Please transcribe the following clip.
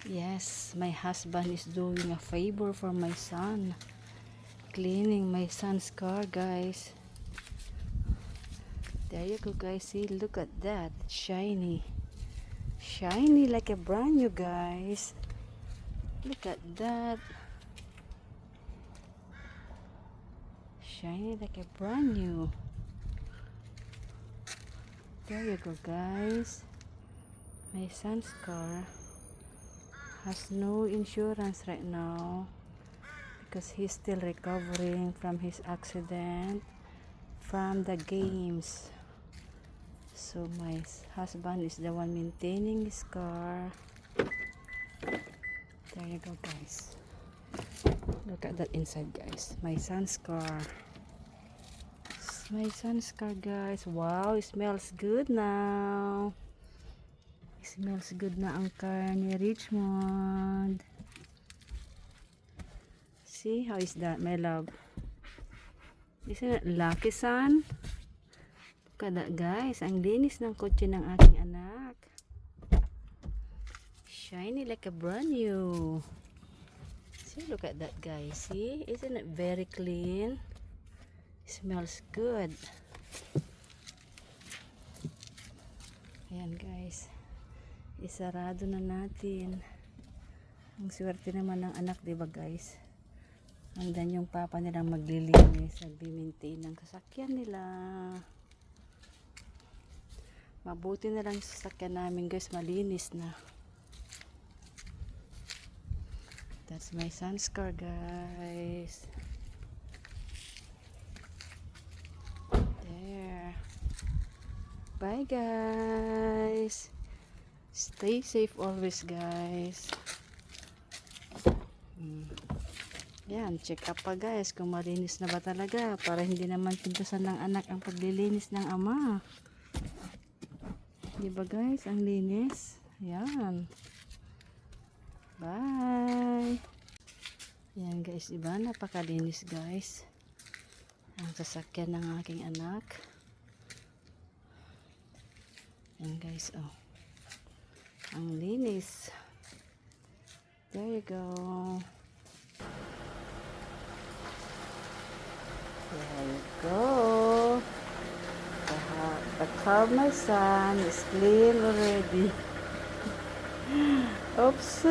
Yes, my husband is doing a favor for my son. Cleaning my son's car, guys. There you go, guys. See, look at that. It's shiny. Shiny like a brand new, guys. Look at that. Shiny like a brand new. There you go, guys. My son's car has no insurance right now because he's still recovering from his accident from the games. So my husband is the one maintaining his car. There you go, guys. Look at that inside, guys. My son's car. My son's car, guys. Wow, it smells good now. It smells good na ang car ni Richmond. See, how is that, my love? Isn't it lucky, son? Look at that, guys. Ang linis ng kotse ng aking anak. Shiny like a brand new. See, look at that, guys. See, isn't it very clean? Smells good. Ayan, guys, isarado na natin. Ang swerte naman ng anak, diba, guys? Andan yung papa nilang maglilinis, nagbi-maintain ng sasakyan nila. Mabuti na lang yung sasakyan namin, guys, malinis na. That's my son's car, guys. Bye, guys. Stay safe always, guys. Yan, check up pa, guys, kung malinis na ba talaga para hindi naman pintasan ng anak ang paglilinis ng ama. Diba, guys, ang linis. Yan. Bye. Yan, guys, diba, napakalinis, guys, ang sasakyan ng aking anak. Yan, guys, oh, ang linis. There you go. There you go. The car of my son is clean already. Oops.